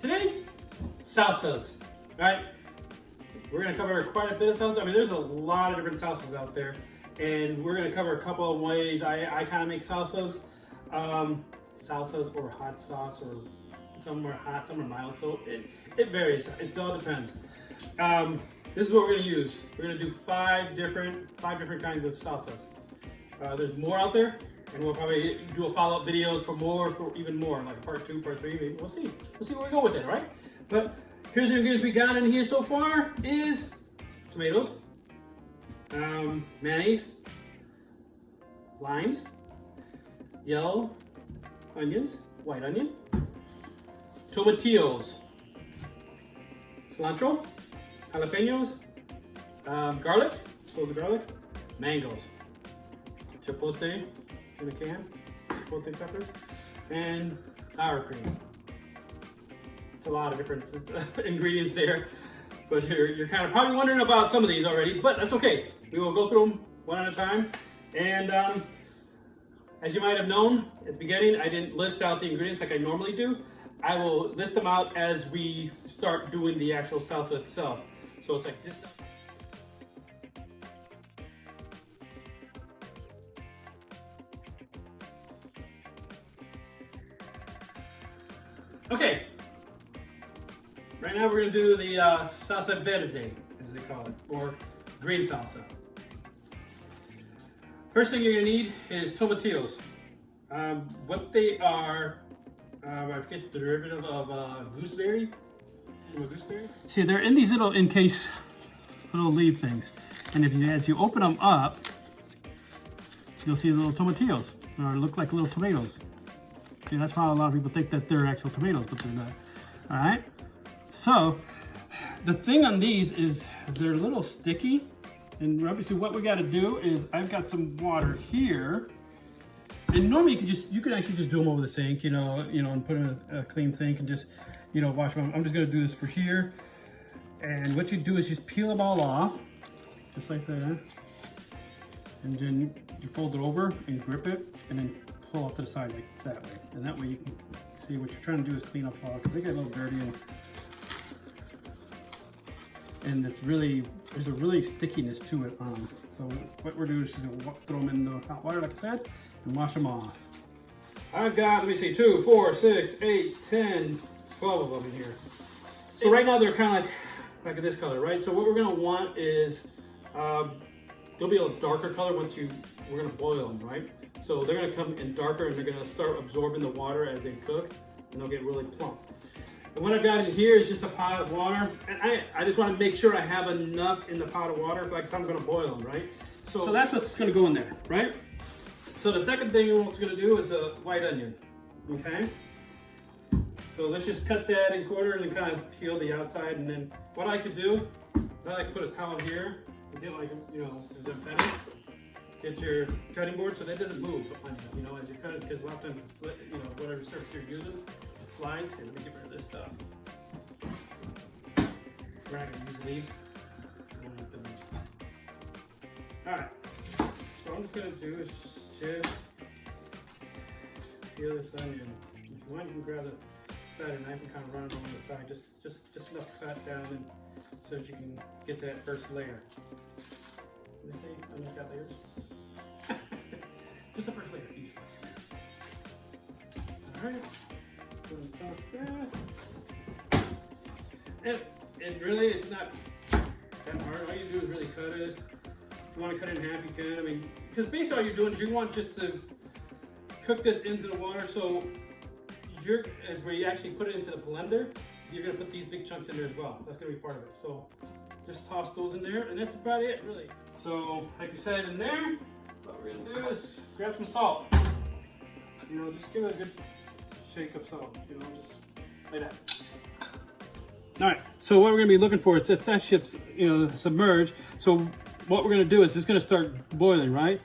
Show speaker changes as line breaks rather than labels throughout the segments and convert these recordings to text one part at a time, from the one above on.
Today, salsas, right? We're gonna cover quite a bit of salsa. I mean, there's a lot of different salsas out there, and we're gonna cover a couple of ways I kind of make salsas. Salsas or hot sauce, or some are hot, some are mild, so it varies. It all depends. This is what we're gonna use. We're gonna do five different kinds of salsas. There's more out there, and we'll probably do a follow-up videos for even more, like part 2, part 3. Maybe. We'll see where we go with it, right? But here's the ingredients we got in here so far: is tomatoes, mayonnaise, limes, yellow onions, white onion, tomatillos, cilantro, jalapeños, garlic, cloves of garlic, mangoes, chipotle in a can, chipotle peppers, and sour cream. It's a lot of different ingredients there, but you're kind of probably wondering about some of these already, but that's okay. We will go through them one at a time. And as you might have known at the beginning, I didn't list out the ingredients like I normally do. I will list them out as we start doing the actual salsa itself. So it's like this. Okay, right now we're gonna do the Salsa Verde, as they call it, or green salsa. First thing you're gonna need is tomatillos. What they are, I guess the derivative of gooseberry. You know gooseberry? See, they're in these little little leaf things, and as you open them up, you'll see the little tomatillos, or look like little tomatoes. See, that's why a lot of people think that they're actual tomatoes, but they're not. All right. So the thing on these is they're a little sticky. And obviously what we got to do is I've got some water here, and normally you can actually just do them over the sink, you know, and put them in a clean sink and just, wash them. I'm just going to do this for here. And what you do is just peel them all off, just like that. And then you fold it over and grip it, and then pull off to the side like that way. And that way you can see what you're trying to do is clean up all, because they get a little dirty and there's a really stickiness to it. So what we're doing is just throw them in the hot water, like I said, and wash them off. I've got, let me see, 2, 4, 6, 8, 10, 12 of them in here. So right now they're kind of like this color, right? So what we're gonna want is, they'll be a darker color we're gonna boil them, right? So they're gonna come in darker, and they're gonna start absorbing the water as they cook, and they'll get really plump. And what I've got in here is just a pot of water, and I just want to make sure I have enough in the pot of water, like I'm going to boil them, right? So that's what's going to go in there, right? So the second thing we're going to do is a white onion, okay? So let's just cut that in quarters and kind of peel the outside, and then what I like to do is I like to put a towel here and get like, as I'm cutting, get your cutting board so that doesn't move, as you cut it, because a lot of times it's, whatever surface you're using, it slides. Here, let me get rid of this stuff. We're not going to use leaves. Alright, so I'm just going to do is just peel this onion. If you want, you can grab the side of the knife and kind of run it along the side, just enough cut down and so that you can get that first layer. Let me see, onion's got layers. Just the first layer each. Alright. And really, it's not that hard. All you do is really cut it. If you want to cut it in half, you can. I mean, because basically all you're doing is you want just to cook this into the water. So as where you actually put it into the blender, you're going to put these big chunks in there as well. That's going to be part of it. So just toss those in there, and that's about it, really. So like we said in there, what we're going to do is grab some salt. Just give it a good shake of salt, just like that. All right, so what we're gonna be looking for, it's actually, submerged. So what we're gonna do is it's gonna start boiling, right?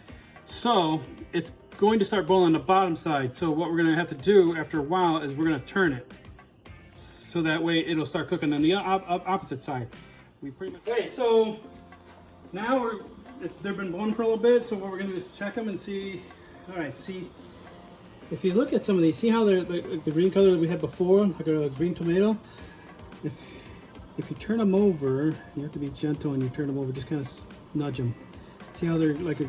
So it's going to start boiling on the bottom side. So what we're gonna have to do after a while is we're gonna turn it. So that way it'll start cooking on the opposite side. Okay, so now they've been boiling for a little bit. So what we're gonna do is check them and see, all right, see if you look at some of these, see how they're the green color that we had before, like a green tomato? If you turn them over, you have to be gentle when you turn them over, just kind of nudge them. See how they're like a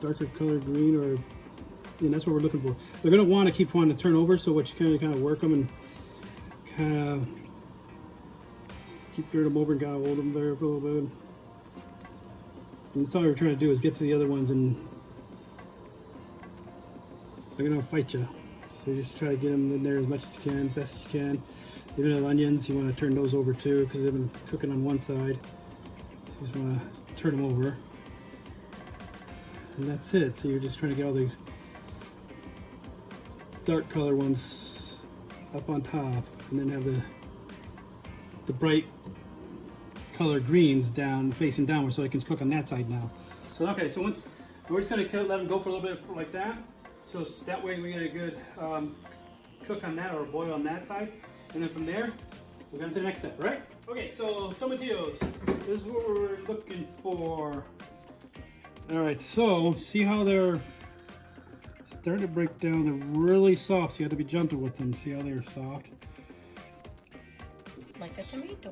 darker color green, or and that's what we're looking for. They're gonna want to keep wanting to turn over, so what you kind of work them and kind of keep turning them over and kind of hold them there for a little bit. And that's all we're trying to do, is get to the other ones, and they're gonna fight you. So you just try to get them in there as much as you can, best you can. Even the onions, you want to turn those over too, because they've been cooking on one side. So you just want to turn them over. And that's it. So you're just trying to get all the dark color ones up on top, and then have the bright color greens down, facing downward, so it can cook on that side now. So okay, so once we're just going to let them go for a little bit like that. So that way we get a good cook on that, or boil on that side. And then from there, we're going to the next step, right? Okay, so tomatillos. This is what we're looking for. All right, so see how they're starting to break down. They're really soft, so you have to be gentle with them. See how they're soft?
Like a tomato.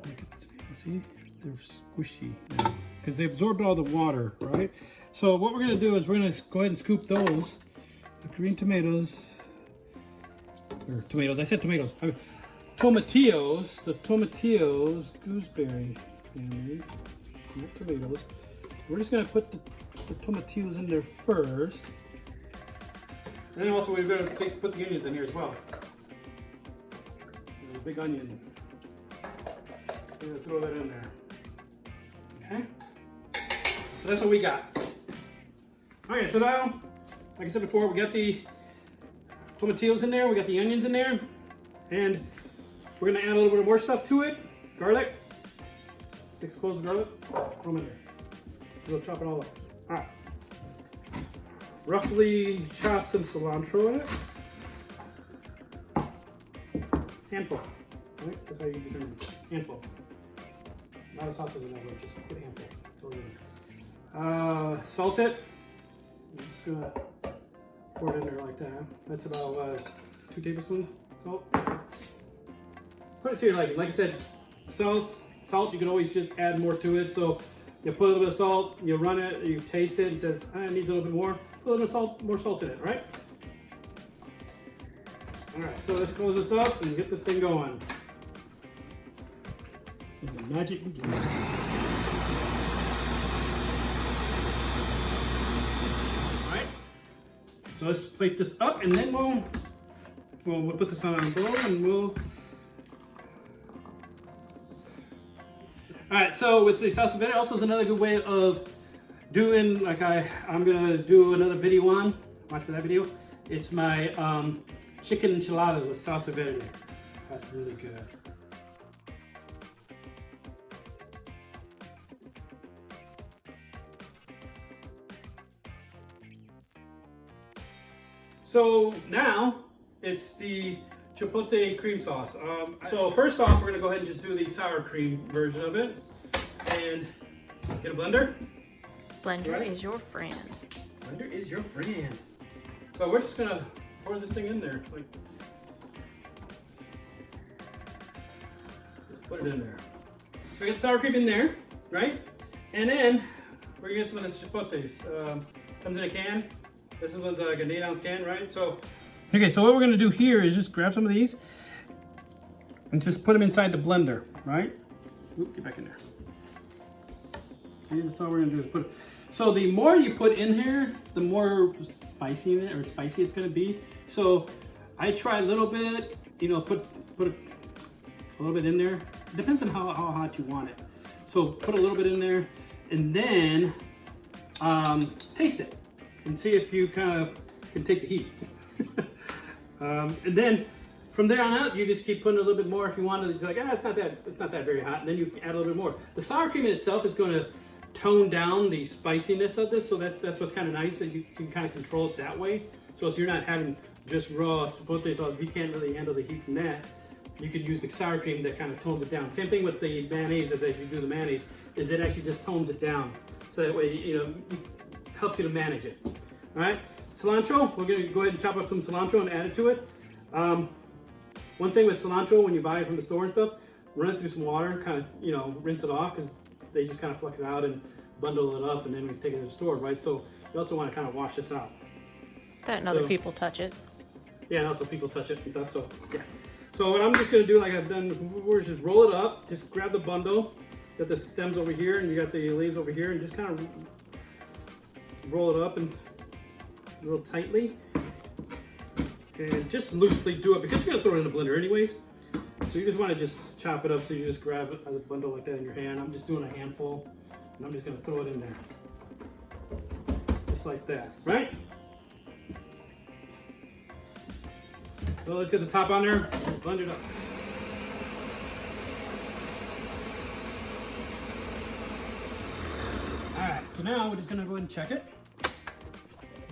See, they're squishy now because they absorbed all the water, right? So what we're going to do is we're going to go ahead and scoop those, the green tomatoes, or tomatoes. I said tomatoes. Tomatillos, the Tomatillos gooseberry family, not tomatoes. We're just gonna put the tomatillos in there first. And then also we're gonna put the onions in here as well. There's a big onion. We're gonna throw that in there. Okay? So that's what we got. Okay, so now, like I said before, we got the tomatillos in there, we got the onions in there, and we're gonna add a little bit more stuff to it. Garlic, 6 cloves of garlic, throw them in there. We'll chop it all up. All right. Roughly chop some cilantro in it. Handful. Right? That's how you determine it. Handful. Not a sausage in that way, just put a handful. Throw it in there. Salt it. I'm just gonna pour it in there like that. That's about 2 tablespoons salt. Put it to your liking. Like I said, salt, you can always just add more to it. So you put a little bit of salt, you run it, you taste it, and says, it needs a little bit more. Put a little bit of salt, more salt in it, right? All right, so let's close this up and get this thing going. And the magic begins. All right, so let's plate this up, and then we'll put this on a bowl, and we'll. All right, so with the salsa verde, also is another good way of doing, like I'm gonna do another video on, watch for that video. It's my chicken enchiladas with salsa verde. That's really good. So now it's the Chipotle cream sauce. So first off, we're gonna go ahead and just do the sour cream version of it. And get a blender.
Blender is your friend.
Blender is your friend. So we're just gonna pour this thing in there. Like, just put it in there. So we got the sour cream in there, right? And then we're gonna get some of this Chipotles. Comes in a can. This one's like an 8-ounce can, right? So okay, so what we're gonna do here is just grab some of these and just put them inside the blender, right? Oop, get back in there. See, that's all we're gonna do is put it. So the more you put in here, the more spicy it's gonna be. So I try a little bit, you know, put a little bit in there. It depends on how hot you want it. So put a little bit in there, and then taste it and see if you kind of can take the heat. And then from there on out, you just keep putting a little bit more if you want. It's like, it's not that very hot. And then you add a little bit more. The sour cream in itself is going to tone down the spiciness of this, so that's what's kind of nice, that you can kind of control it that way. So you're not having just raw chipotle sauce. If you can't really handle the heat from that, you could use the sour cream that kind of tones it down. Same thing with the mayonnaise, as you do the mayonnaise, is it actually just tones it down. So that way, you know, it helps you to manage it. All right, cilantro. We're gonna go ahead and chop up some cilantro and add it to it. One thing with cilantro, when you buy it from the store and stuff, run it through some water, kind of, you know, rinse it off, because they just kind of pluck it out and bundle it up, and then we take it to the store, right? So you also want to kind of wash this out.
That and other people touch it.
Yeah, and also people touch it and stuff, so yeah. So what I'm just gonna do, like I've done before, is just roll it up, just grab the bundle, got the stems over here, and you got the leaves over here, and just kind of roll it up and real tightly. And just loosely do it, because you're gonna throw it in the blender anyways. So you just wanna just chop it up, so you just grab it as a bundle like that in your hand. I'm just doing a handful, and I'm just gonna throw it in there. Just like that, right? So let's get the top on there, blend it up. All right, so now we're just gonna go ahead and check it.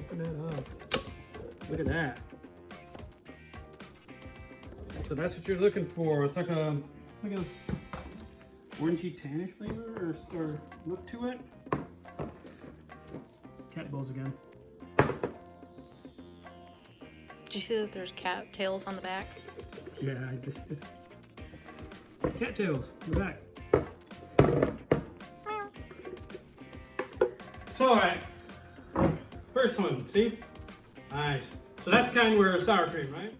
Open that up. Look at that. So that's what you're looking for. It's like a, look at this orangey tannish flavor or look to it. Cat balls again.
Did you see that there's cat tails on the back?
Yeah, I did. Cat tails, we're back. So, all right, first one, see? Nice. So that's the kind where sour cream, right?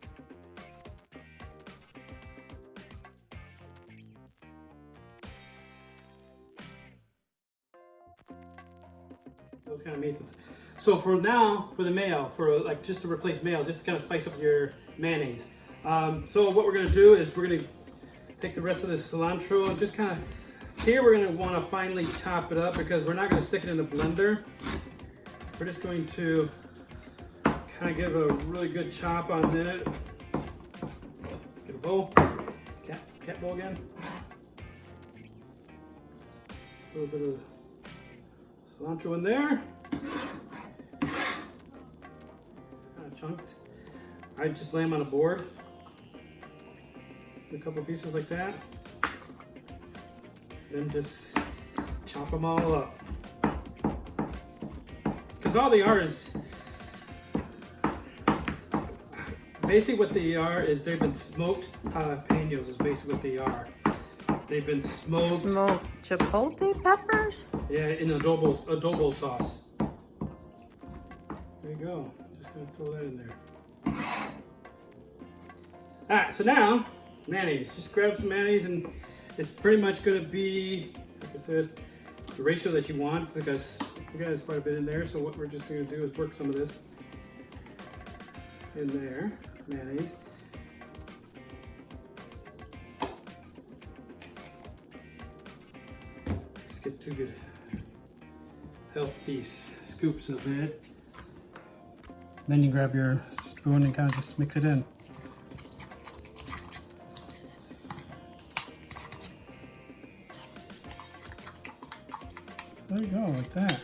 Those kind of meats. So for now, for the mayo, for like just to replace mayo, just to kind of spice up your mayonnaise. So what we're gonna do is we're gonna take the rest of this cilantro and just kind of, here we're gonna wanna finely chop it up, because we're not gonna stick it in the blender. We're just going to kind of give a really good chop on it. Let's get a bowl, cat bowl again. A little bit of cilantro in there. Kind of chunked. I just lay them on a board. A couple pieces like that. Then just chop them all up. Because all they are is, basically what they are is they've been smoked jalapenos is basically what they are. They've been smoked.
Smoked chipotle peppers?
Yeah, in adobo sauce. There you go. Just gonna throw that in there. Alright, so now, mayonnaise. Just grab some mayonnaise, and it's pretty much gonna be, like I said, the ratio that you want, because we got quite a bit in there. So what we're just gonna do is work some of this in there, mayonnaise. Just get 2 good healthy scoops of it. Then you grab your spoon and kind of just mix it in. There you go, like that.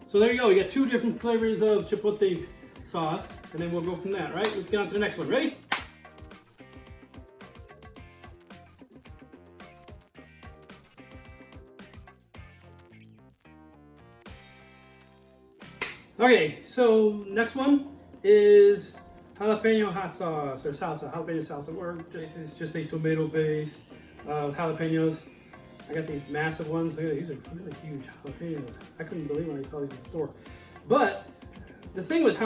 So there you go, we got 2 different flavors of chipotle sauce, and then we'll go from that, right? Let's get on to the next one. Ready? Okay, so next one is jalapeno hot sauce, or salsa, jalapeno salsa, or this is just a tomato base of jalapenos. I got these massive ones. Look at these, are really huge jalapenos. I couldn't believe when I saw these in the store. But the thing with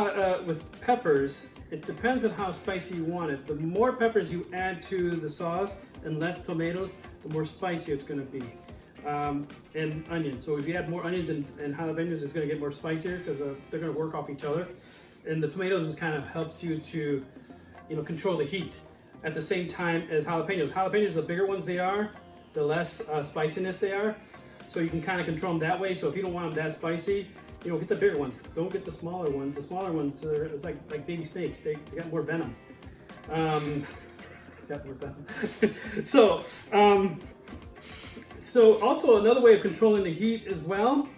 peppers, it depends on how spicy you want it. The more peppers you add to the sauce and less tomatoes, the more spicy it's going to be. And onions. So if you add more onions and jalapenos, it's going to get more spicier, because they're going to work off each other. And the tomatoes just kind of helps you to, you know, control the heat at the same time as jalapenos. Jalapenos, the bigger ones they are, the less spiciness they are. So you can kind of control them that way. So if you don't want them that spicy, you know, get the bigger ones. Don't get the smaller ones. The smaller ones, it's like baby snakes. They got more venom. So also another way of controlling the heat as well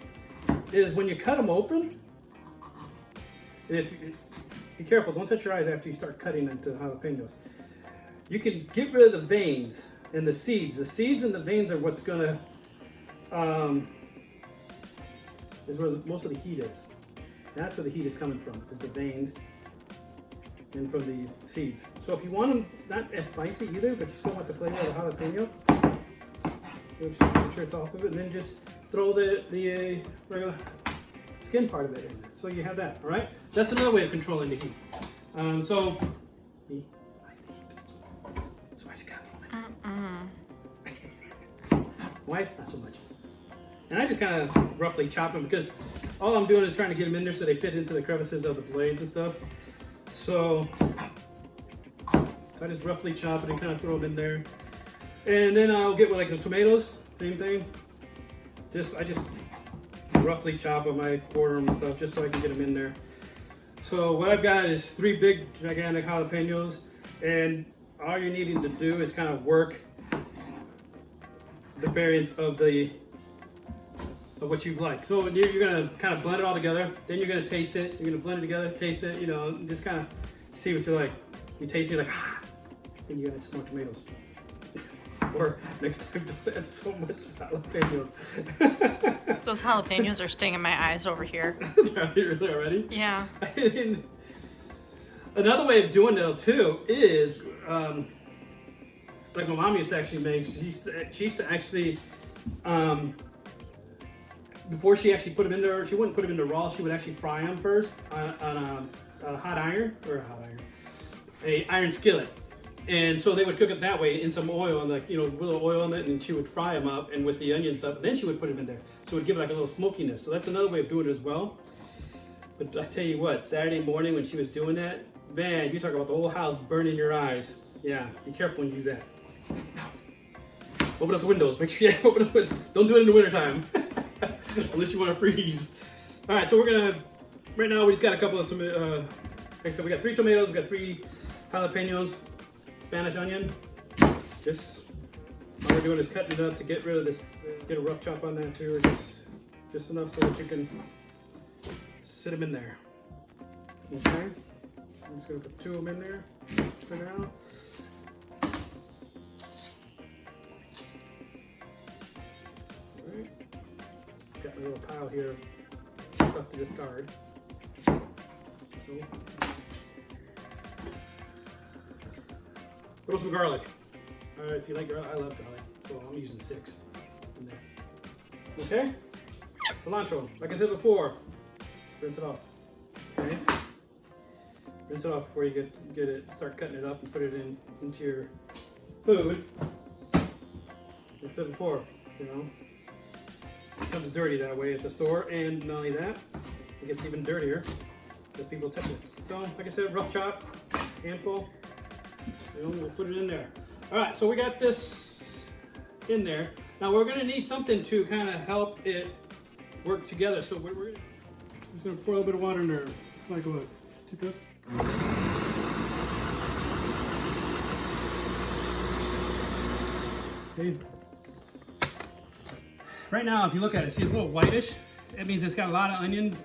is when you cut them open. And be careful, don't touch your eyes after you start cutting into jalapenos. You can get rid of the veins and the seeds. The seeds and the veins are what's gonna is where most of the heat is. That's where the heat is coming from, is the veins and from the seeds. So if you want them not as spicy either, but you still want the flavor of the jalapeno, just make sure it's off of it, and then just throw the regular skin part of it in there. So you have that, all right? That's another way of controlling the heat. So I like the heat. So I just got wife, not so much. And I just kind of roughly chop them because all I'm doing is trying to get them in there so they fit into the crevices of the blades and stuff. So I just roughly chop it and kind of throw them in there. And then I'll get with like the tomatoes, same thing. I just roughly chop them, I quarter them and stuff just so I can get them in there. So what I've got is 3 big gigantic jalapenos, and all you're needing to do is kind of work the variance of what you like. So you're gonna kind of blend it all together, then you're gonna taste it, you're gonna blend it together, taste it, you know, just kind of see what you like. You taste it, you're like, then you add some more tomatoes. Or next time, don't add so much jalapenos.
Those jalapenos are stinging my eyes over here.
Really already?
Yeah.
And another way of doing it too is, like my mom used to actually make, she used to actually, before she actually put them in there, she wouldn't put them in the raw, she would actually fry them first on a hot iron, a iron skillet. And so they would cook it that way in some oil, and like, you know, with a little oil in it, and she would fry them up, and with the onion stuff, and then she would put them in there. So it would give it like a little smokiness. So that's another way of doing it as well. But I tell you what, Saturday morning when she was doing that, man, you talk about the whole house burning your eyes. Yeah, be careful when you do that. Open up the windows. Make sure you open up. Don't do it in the wintertime. Unless you want to freeze. All right, so we're gonna, right now we just got a couple of tomatoes. Like I said, we got 3 tomatoes, we got 3 jalapenos, Spanish onion. Just, all we're doing is cutting it up to get rid of this, get a rough chop on that too, or just enough so that you can sit them in there. Okay, I'm just gonna put 2 of them in there for now. Got my little pile here, stuff to discard. So, throw some garlic. If you like garlic, I love garlic, so I'm using 6 in there. Okay, cilantro. Like I said before, rinse it off. Okay, rinse it off before you get it. Start cutting it up and put it into your food. Like I said before, you know. It comes dirty that way at the store, and not only that, it gets even dirtier because people touch it. So, like I said, rough chop, handful, and we'll put it in there. All right, so we got this in there. Now we're gonna need something to kind of help it work together. So we're just gonna pour a little bit of water in there. It's like what, 2 cups? Okay. Right now, if you look at it, see it's a little whitish. It means it's got a lot of onion.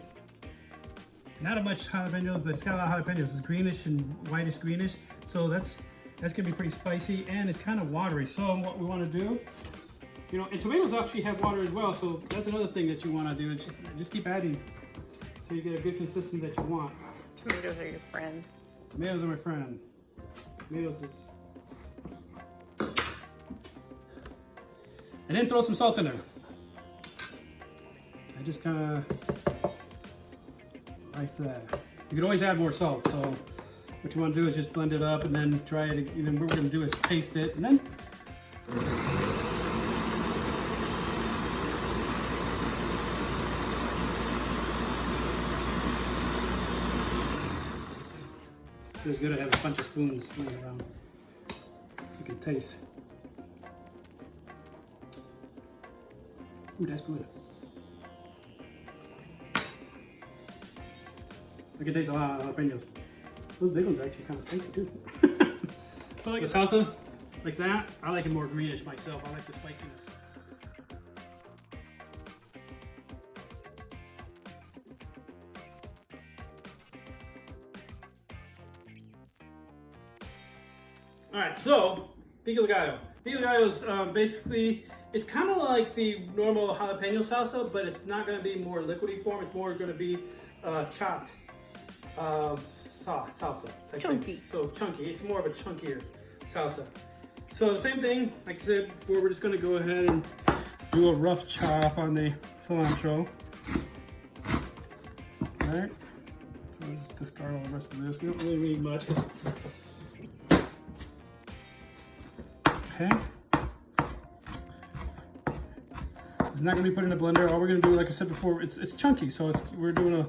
Not as much jalapenos, but it's got a lot of jalapenos. It's greenish and whitish greenish. So that's gonna be pretty spicy, and it's kind of watery. So what we want to do, you know, and tomatoes actually have water as well. So that's another thing that you want to do. Is just keep adding so you get a good consistency that you want.
Tomatoes are your friend.
Tomatoes are my friend. Tomatoes is. And then throw some salt in there. I just kind of like that. You can always add more salt. So what you want to do is just blend it up and then try it. And then what we're going to do is taste it, and then it's good to have a bunch of spoons laying around so you can taste. Ooh, that's good. I can taste a lot of jalapenos. Those big ones are actually kind of spicy too. So like a salsa, like that, I like it more greenish myself. I like the spiciness. All right, so Pico de Gallo. Pico de Gallo is basically It's kind of like the normal jalapeno salsa, but it's not going to be more liquidy form. It's more going to be chopped salsa.
Chunky.
So chunky. It's more of a chunkier salsa. So same thing, like I said before, we're just going to go ahead and do a rough chop on the cilantro. All right. So we'll just discard all the rest of this. We don't really need much. Okay. It's not going to be put in a blender. All we're going to do, like I said before, it's chunky, so we're doing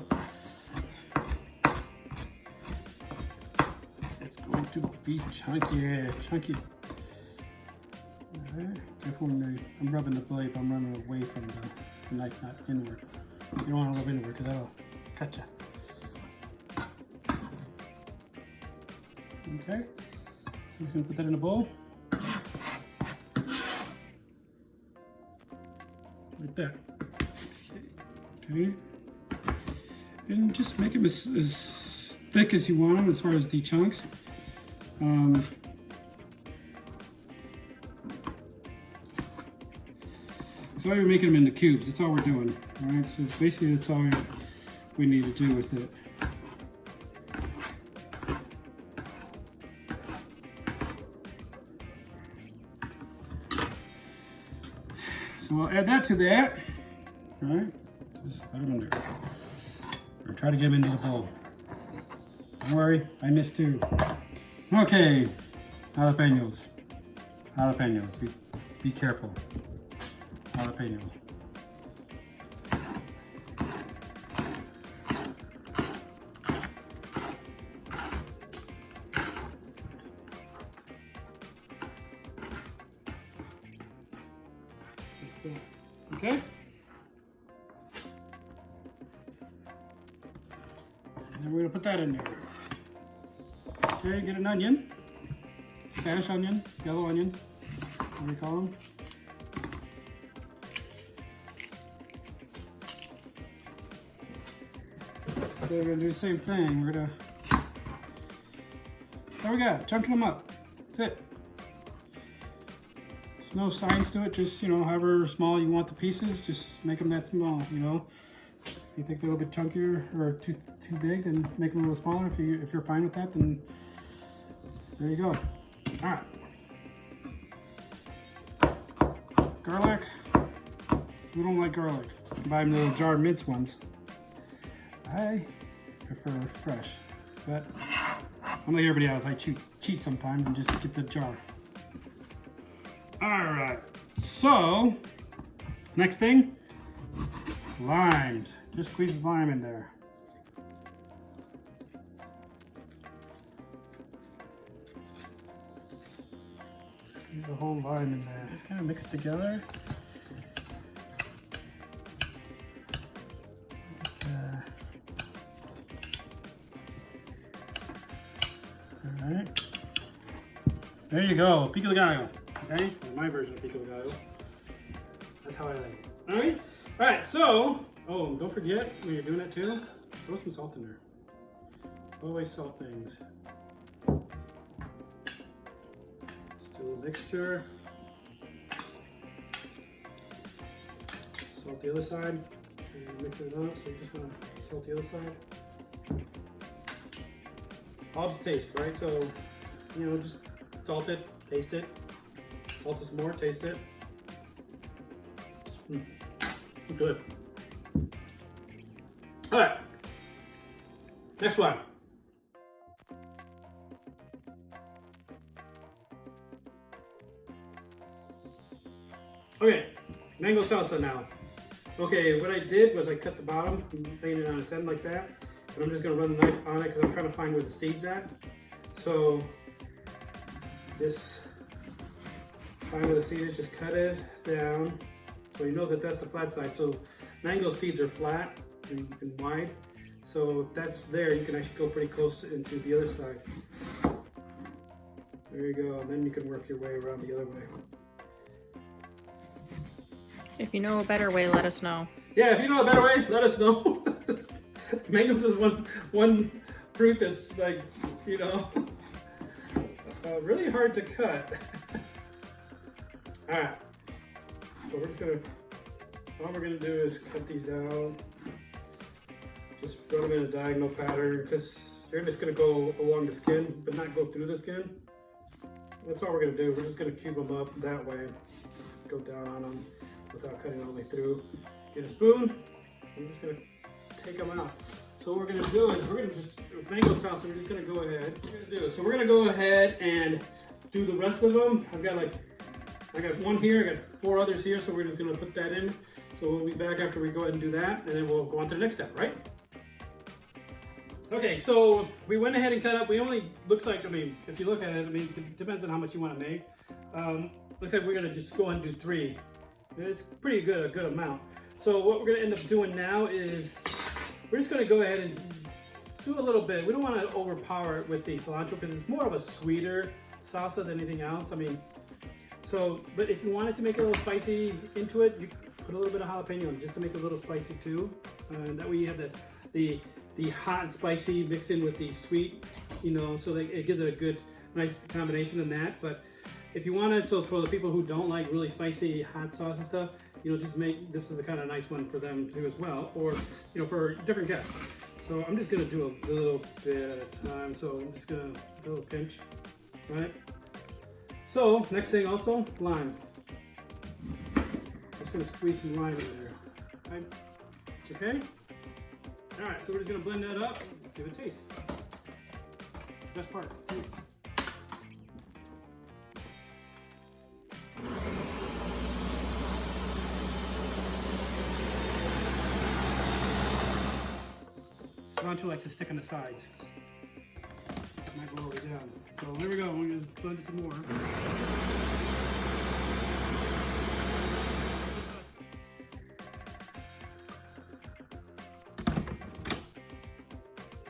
it's going to be chunky. All right. Careful when I'm rubbing the blade, I'm running away from the knife, not inward. You don't want to rub inward because that'll cut you. Okay. So I'm just going to put that in a bowl. Like that. Okay. And just make them as thick as you want them as far as the chunks. So you're making them into cubes. That's all we're doing. Alright, so basically that's all we need to do with it. So I'll add that to that. Alright, just put them in there. Or try to get them into the bowl. Don't worry, I missed too. Okay, jalapenos. Be careful. Jalapenos. Okay. And then we're gonna put that in there. Okay, get an onion. Spanish onion, yellow onion, what do you call them? Okay, we're gonna do the same thing. We're gonna, there we go, chunking them up. That's it. There's no science to it, just, you know, however small you want the pieces, just make them that small, you know. If you think they're a little bit chunkier or too big, then make them a little smaller. If you're fine with that, then there you go. All right. Garlic. We don't like garlic. Buy them little jar minced ones. I prefer fresh, but I'm like everybody else. I cheat sometimes and just get the jar. All right. So next thing, limes. Just squeeze the lime in there. Squeeze the whole lime in there. Just kind of mix it together. All right. There you go. Pico de Gallo. Okay? My version of Pico de Gallo. That's how I like it. All right? All right, so, oh, don't forget when you're doing that too, throw some salt in there. Always salt things. Just do a mixture. Salt the other side. And mix it up, so you just want to salt the other side. All to taste, right? So, you know, just salt it, taste it. Salt it some more, taste it. Good. All right. Next one. Okay, mango salsa now. Okay, what I did was I cut the bottom, laying it on its end like that. And I'm just gonna run the knife on it because I'm trying to find where the seed's at. So this, find where the seed is, just cut it down. So you know that that's the flat side. So mango seeds are flat and wide. So if that's there, you can actually go pretty close into the other side. There you go, and then you can work your way around the other way.
If you know a better way, let us know.
Yeah, if you know a better way, let us know. Mangoes is one fruit that's like, you know, really hard to cut. All right. So we're just gonna, all we're gonna do is cut these out. Just run them in a diagonal pattern because they're just gonna go along the skin, but not go through the skin. That's all we're gonna do. We're just gonna cube them up that way. Just go down on them without cutting all the way through. Get a spoon. I'm just gonna take them out. So what we're gonna do is we're gonna just, with mango salsa, we're just gonna go ahead. So we're gonna go ahead and do the rest of them. I got one here, I got 4 others here, so we're just gonna put that in. So we'll be back after we go ahead and do that, and then we'll go on to the next step, right? Okay, so we went ahead and cut up. We only, looks like, I mean, if you look at it, I mean, it depends on how much you want to make. Looks like we're gonna just go and do 3. It's pretty good, a good amount. So what we're gonna end up doing now is, we're just gonna go ahead and do a little bit. We don't want to overpower it with the cilantro because it's more of a sweeter salsa than anything else. I mean, so, but if you wanted to make it a little spicy into it, you put a little bit of jalapeno in just to make it a little spicy too. And that way you have the hot and spicy mixed in with the sweet, you know, so that it gives it a good, nice combination in that. But if you wanted, so for the people who don't like really spicy hot sauce and stuff, you know, just make, this is a kind of nice one for them to do as well, or, you know, for different guests. So I'm just gonna do a little bit at a time. So I'm just gonna do a little pinch, right? So next thing also, lime. Just gonna squeeze some lime in there, right? Okay? All right, so we're just gonna blend that up, give it a taste. Best part, taste. Cilantro likes to stick on the sides. Might go all the way down. So there we go, we're gonna blend it some more.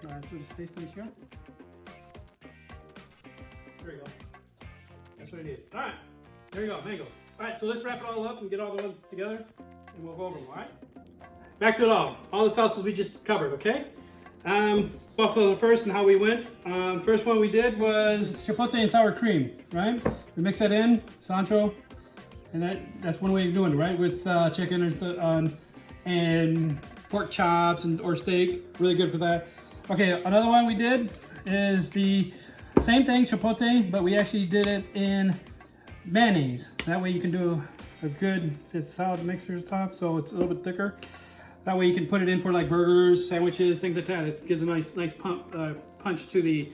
Alright, so just taste this here. There we go. That's what I need. Alright, there we go, mango. Alright, so let's wrap it all up and get all the ones together and we'll go over them, alright? Back to it all the salsas we just covered, okay? Buffalo first and how we went. First one we did was chipotle and sour cream, right? We mix that in, cilantro, and that's one way of doing it, right? With chicken and pork chops or steak, really good for that. Okay, another one we did is the same thing, chipotle, but we actually did it in mayonnaise. That way you can do a good, it's solid mixture top, so it's a little bit thicker. That way you can put it in for like burgers, sandwiches, things like that. It gives a nice punch to the,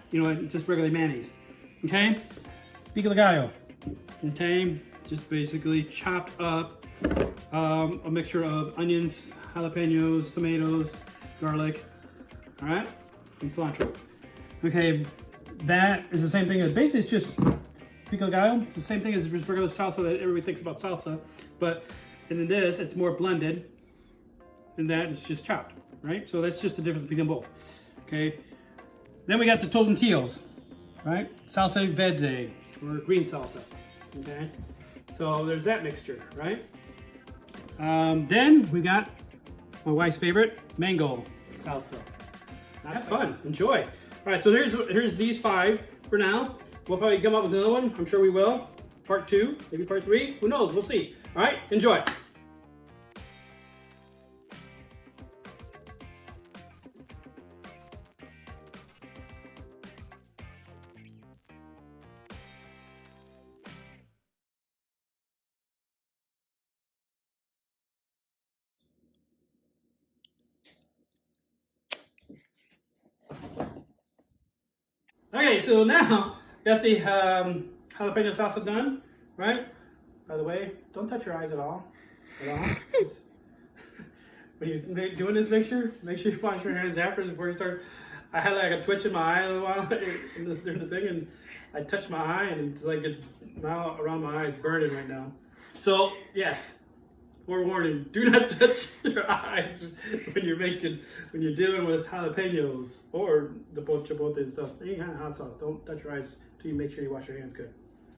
you know, just regular mayonnaise. Okay? Pico de Gallo. Okay? Just basically chopped up a mixture of onions, jalapenos, tomatoes, garlic, all right? And cilantro. Okay, that is the same thing. Basically, it's just Pico de Gallo. It's the same thing as regular salsa that everybody thinks about salsa, but in this, it's more blended. And that is just chopped, right? So that's just the difference between them both, okay? Then we got the tomatillos, right? Salsa Verde, or green salsa, okay? So there's that mixture, right? Then we got my wife's favorite, mango salsa. Have fun, enjoy. All right, so here's these 5 for now. We'll probably come up with another one, I'm sure we will. Part 2, maybe part 3, who knows, we'll see. All right, enjoy. Okay, so now got the jalapeno salsa done, right? By the way, don't touch your eyes at all. When you're doing this, make sure you wash your hands after before you start. I had like a twitch in my eye a while during the thing, and I touched my eye, and it's like now around my eye is burning right now. So yes, forewarning: do not touch your eyes when you're dealing with jalapenos or the chipotle stuff. Any kind of hot sauce. Don't touch your eyes till you make sure you wash your hands good.